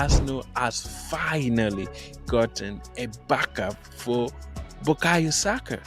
Arsenal has finally gotten a backup for Bukayo Saka.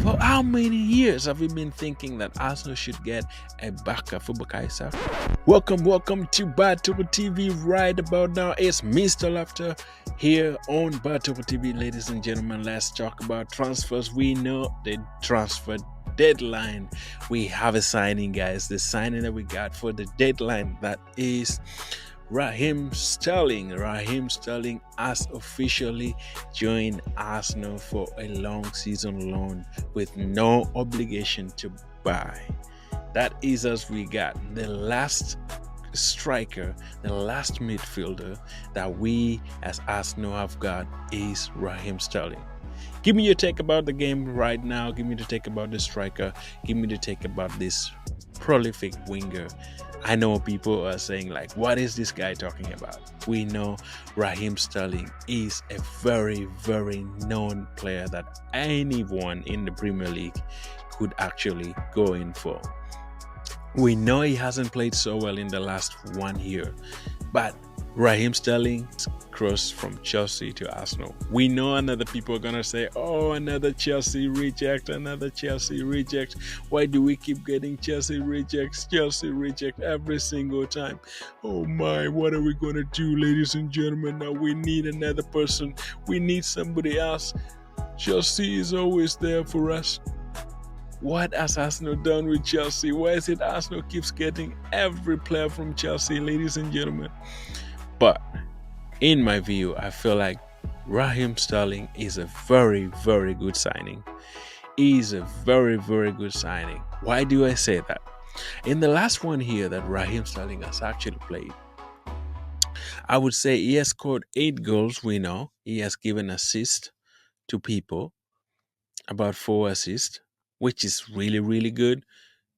For how many years have we been thinking that Arsenal should get a backup for Bukayo Saka? Welcome to Battle TV. Right about now, it's Mr. Laughter here on Battle TV. Ladies and gentlemen, let's talk about transfers. We know the transfer deadline. We have a signing, guys. The signing that we got for the deadline, that is Raheem Sterling. Raheem Sterling has officially joined Arsenal for a long season loan with no obligation to buy. That is as we got the last striker, the last midfielder that we as Arsenal have got is Raheem Sterling. Give me your take about the game right now. Give me the take about the striker. Give me the take about this prolific winger. I know people are saying, like, what is this guy talking about? We know Raheem Sterling is a very, very known player that anyone in the Premier League could actually go in for. We know he hasn't played so well in the last 1 year, but Raheem Sterling crossed from Chelsea to Arsenal. We know another people are going to say, oh, another Chelsea reject, another Chelsea reject. Why do we keep getting Chelsea reject every single time? Oh my, what are we going to do, ladies and gentlemen? Now we need another person. We need somebody else. Chelsea is always there for us. What has Arsenal done with Chelsea? Why is it Arsenal keeps getting every player from Chelsea, ladies and gentlemen? But in my view, I feel like Raheem Sterling is a very, very good signing. He's a very, very good signing. Why do I say that? In the last 1 year that Raheem Sterling has actually played, I would say he has scored 8 goals. We know he has given assists to people, about 4 assists, which is really, really good.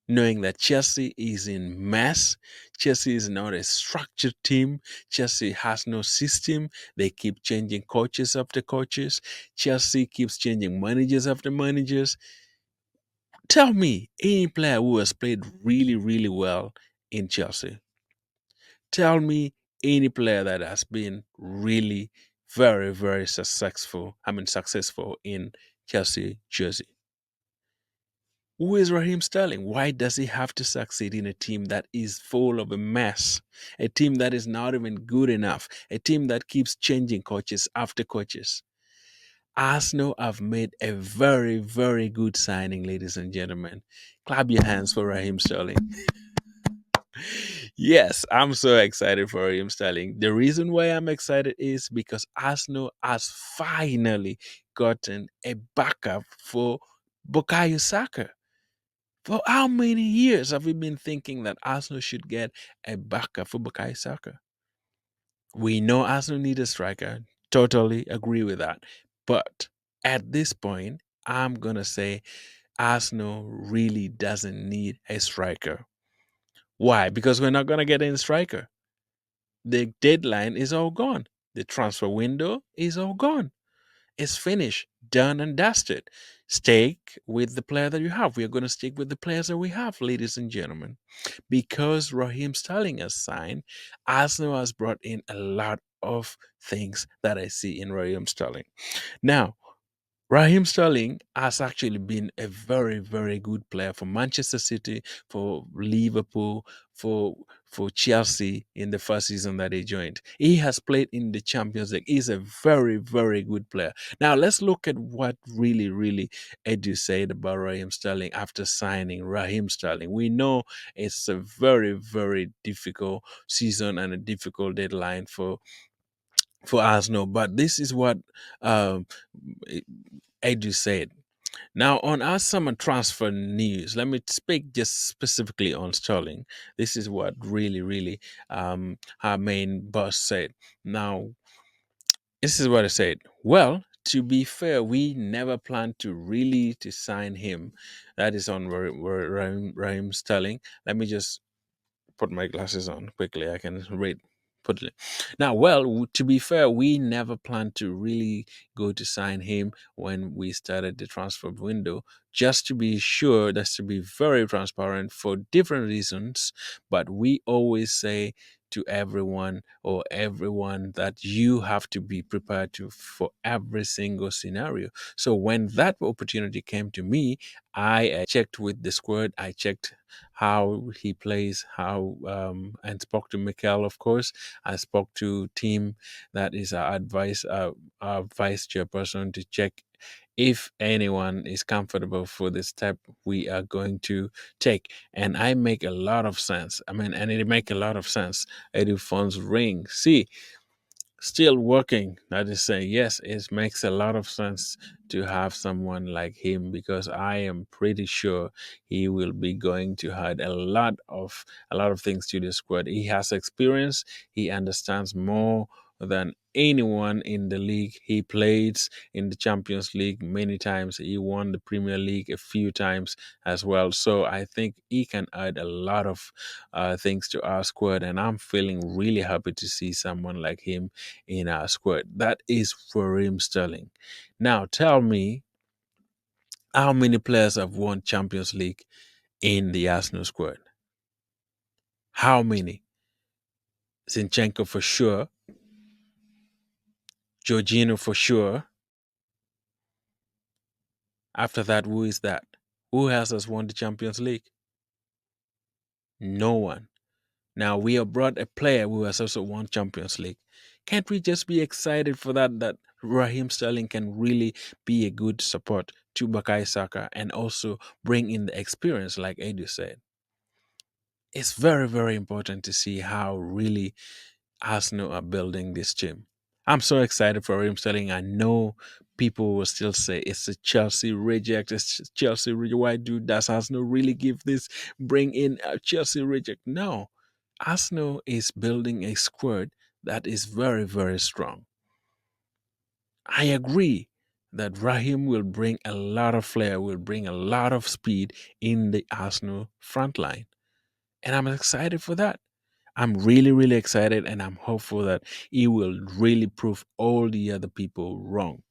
Knowing that Chelsea is in mess. Chelsea is not a structured team. Chelsea has no system. They keep changing coaches after coaches. Chelsea keeps changing managers after managers. Tell me any player who has played really, really well in Chelsea. Tell me any player that has been really very, very successful in Chelsea jersey. Who is Raheem Sterling? Why does he have to succeed in a team that is full of a mess? A team that is not even good enough? A team that keeps changing coaches after coaches? Arsenal have made a very, very good signing, ladies and gentlemen. Clap your hands for Raheem Sterling. Yes, I'm so excited for Raheem Sterling. The reason why I'm excited is because Arsenal has finally gotten a backup for Bukayo Saka. For how many years have we been thinking that Arsenal should get a backup for Bukayo Saka? We know Arsenal need a striker. Totally agree with that. But at this point, I'm going to say Arsenal really doesn't need a striker. Why? Because we're not going to get any striker. The deadline is all gone. The transfer window is all gone. It's finished, done and dusted. Stick with the player that you have. We are going to stick with the players that we have, ladies and gentlemen. Because Raheem Sterling has signed, Arsenal has brought in a lot of things that I see in Raheem Sterling. Now, Raheem Sterling has actually been a very, very good player for Manchester City, for Liverpool, for Chelsea in the first season that he joined. He has played in the Champions League. He's a very, very good player. Now let's look at what really, really Edu said about Raheem Sterling after signing Raheem Sterling. We know it's a very, very difficult season and a difficult deadline for Arsenal, but this is what um, Edu said. Now, on our summer transfer news, let me speak just specifically on Sterling. This is what really, really our main boss said. Now, this is what I said. Well, to be fair, we never planned to really to sign him. That is on Raheem Sterling. Let me just put my glasses on quickly. I can read. Put it. Now, well, to be fair, we never planned to really go to sign him when we started the transfer window. Just to be sure, that's to be very transparent for different reasons. But we always say to everyone, or everyone that you have to be prepared to for every single scenario. So when that opportunity came to me, I checked with the squad. I checked how he plays, how and spoke to Mikel, of course. I spoke to team that is our vice chairperson, to check if anyone is comfortable for the step we are going to take. And I make a lot of sense. I mean, and it make a lot of sense. Edu Phone's ring. See, still working. That is saying, yes, it makes a lot of sense to have someone like him, because I am pretty sure he will be going to add a lot of things to the squad. He has experience. He understands more than anyone in the league. He played in the Champions League many times. He won the Premier League a few times as well. So I think he can add a lot of things to our squad, and I'm feeling really happy to see someone like him in our squad. That is for Raheem Sterling. Now tell me, how many players have won Champions League in the Arsenal squad? How many? Zinchenko for sure. Jorginho for sure. After that, who is that? Who else has won the Champions League? No one. Now we have brought a player who has also won Champions League. Can't we just be excited for that? That Raheem Sterling can really be a good support to Bukayo Saka and also bring in the experience, like Edu said. It's very, very important to see how really Arsenal are building this team. I'm so excited for Raheem Sterling. I know people will still say it's a Chelsea reject. It's Chelsea reject. Why does Arsenal really give this? Bring in a Chelsea reject? No, Arsenal is building a squad that is very, very strong. I agree that Raheem will bring a lot of flair, will bring a lot of speed in the Arsenal front line. And I'm excited for that. I'm really, really excited, and I'm hopeful that he will really prove all the other people wrong.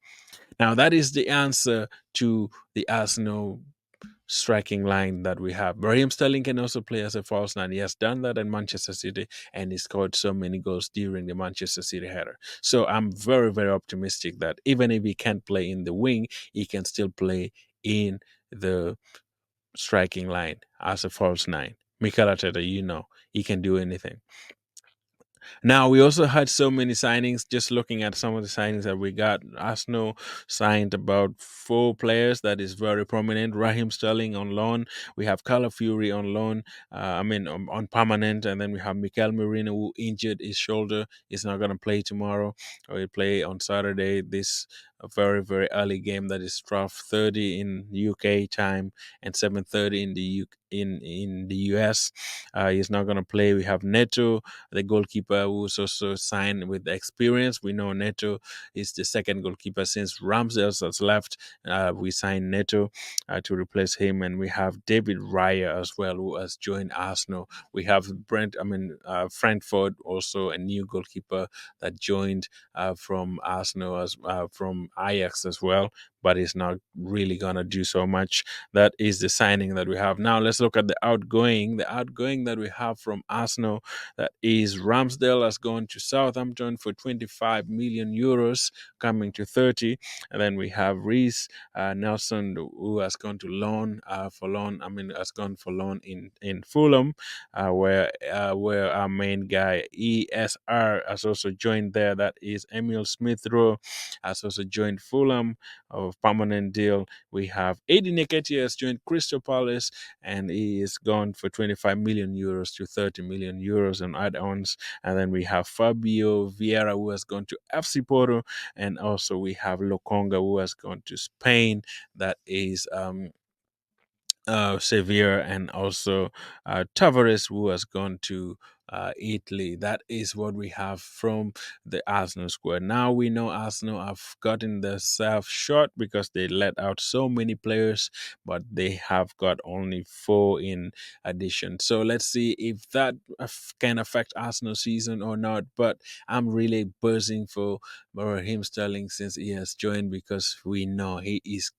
Now, that is the answer to the Arsenal striking line that we have. Raheem Sterling can also play as a false nine. He has done that in Manchester City, and he scored so many goals during the Manchester City header. So I'm very, very optimistic that even if he can't play in the wing, he can still play in the striking line as a false nine. Mikel Arteta, he can do anything. Now, we also had so many signings. Just looking at some of the signings that we got, Arsenal signed about 4 players that is very prominent. Raheem Sterling on loan. We have Fury on loan. On permanent. And then we have Mikel Merino, who injured his shoulder. He's not going to play tomorrow. Or he'll play on Saturday. This a very, very early game that is 12:30 in UK time and 7:30 in the in the US. He's not going to play. We have Neto, the goalkeeper, who's also signed with experience. We know Neto is the second goalkeeper since Ramsdale has left. We signed Neto to replace him, and we have David Raya as well, who has joined Arsenal. We have Frankfurt, also a new goalkeeper that joined from Arsenal from Ajax as well, but he's not really gonna do so much. That is the signing that we have. Now let's look at the outgoing. The outgoing that we have from Arsenal, that is Ramsdale has gone to Southampton for 25 million euros, coming to 30. And then we have Reece Nelson, who has gone to loan has gone for loan in Fulham, where our main guy ESR has also joined there. That is Emil Smith Rowe has also joined Fulham of permanent deal. We have Eddie Nketiah has joined Crystal Palace, and he is gone for 25 million euros to 30 million euros on add-ons. And then we have Fabio Vieira, who has gone to FC Porto, and also we have Lokonga, who has gone to Spain. That is Sevilla, and also Tavares, who has gone to Italy. That is what we have from the Arsenal squad. Now we know Arsenal have gotten themselves short because they let out so many players, but they have got only 4 in addition. So let's see if that can affect Arsenal season or not. But I'm really buzzing for Raheem Sterling since he has joined, because we know he is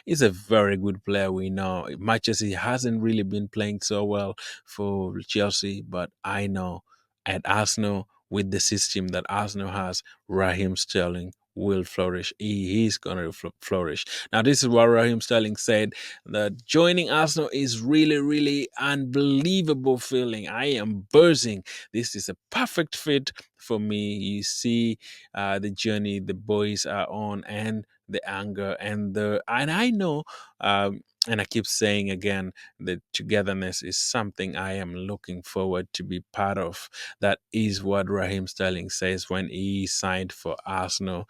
he's a very good player. We know much as he hasn't really been playing so well for Chelsea, but I know at Arsenal with the system that Arsenal has, Raheem Sterling will flourish. He's going to flourish. Now, this is what Raheem Sterling said, that joining Arsenal is really, really unbelievable feeling. I am buzzing. This is a perfect fit for me. You see the journey the boys are on, and the anger and I know, and I keep saying again, the togetherness is something I am looking forward to be part of. That is what Raheem Sterling says when he signed for Arsenal.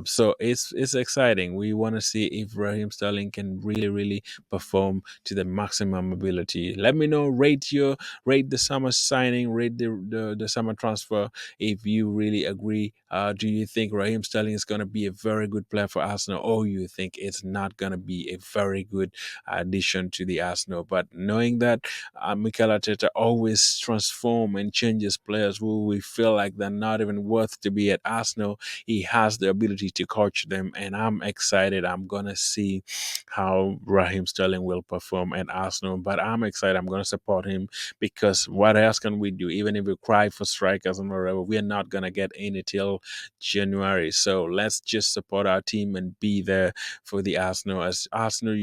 So it's exciting. We want to see if Raheem Sterling can really, really perform to the maximum ability. Let me know. Rate the summer signing, rate the summer transfer. If you really agree, do you think Raheem Sterling is going to be a very good player for Arsenal, or you think it's not going to be a very good addition to the Arsenal? But knowing that Mikel Arteta always transform and changes players who we feel like they're not even worth to be at Arsenal, he has the ability to coach them, and I'm excited. I'm gonna see how Raheem Sterling will perform at Arsenal, but I'm excited. I'm gonna support him because what else can we do? Even if we cry for strikers and whatever, we're not gonna get any till January. So let's just support our team and be there for the Arsenal. As Arsenal,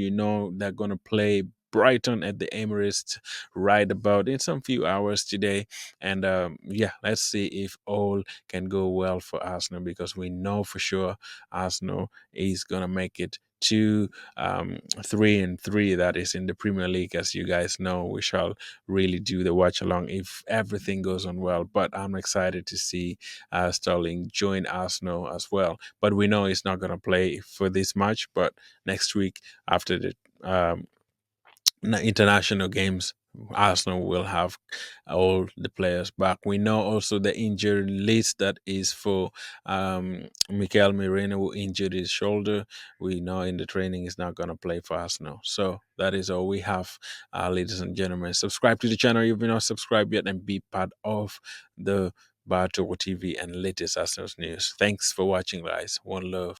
they're gonna play Brighton at the Emirates right about in some few hours today. And yeah, let's see if all can go well for Arsenal, because we know for sure Arsenal is gonna make it to 3-3, that is in the Premier League. As you guys know, we shall really do the watch along if everything goes on well. But I'm excited to see Sterling join Arsenal as well. But we know he's not gonna play for this match, but next week after the international games, Arsenal will have all the players back. We know also the injury list that is for Mikel Merino, who injured his shoulder. We know in the training he's not going to play for Arsenal. So that is all we have, ladies and gentlemen. Subscribe to the channel if you're not subscribed yet, and be part of the Bartoko TV and latest Arsenal news. Thanks for watching, guys. One love.